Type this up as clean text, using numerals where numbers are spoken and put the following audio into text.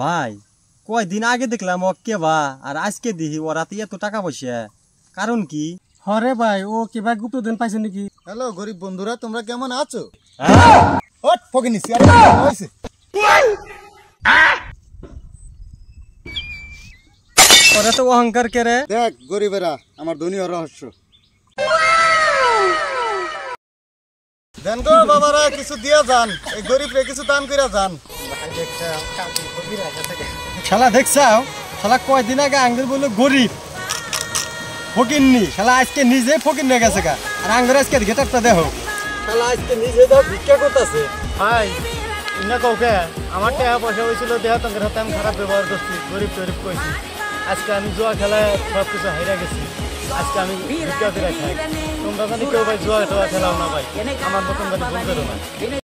ভাই কয়দিন আগে দেখলাম ও কেবা আর আজকে দেখি ওরাতে এত টাকা পয়সা কারণ কি? হরে ভাই ও কিবা গুপ্ত দিন পাইছে নাকি? হ্যালো গরিব বন্ধুরা, তোমরা কেমন আছো? ওট ফকিনিস হইছে ওরা তো অহংকার করে। দেখ গরিবেরা, আমার ধনী রহস্য দেন গো বাবারা, কিছু দিয়া যান, এই গরিবরে কিছু দান কইরা যান। শালা দেখছাও, শালা কয়দিন আগে আঙ্গুর বললো গরিব ফকিননি, শালা আজকে নিজে ফকিন হয়ে গেছে গা। আর আঙ্গুর আজকে গেটারটা দেখো, শালা আজকে নিজে দাও ভিক্ষা করতেছে। ভাই ইন্না কাউকে আমার টাকা পয়সা হয়েছিল দেহা তোমার হাতে আমি খারাপ ব্যবহার করছি, গরিব টরিব কইছি। আজকে আমি জুয়া খেলায় সব কিছু হাইরা গেছি, আজকে আমি ভিক্ষা করে খাই। তোমরা জানি কেউ ভাই জুয়া খেলাও না ভাই, আমার মতন জানি ভুল করো না।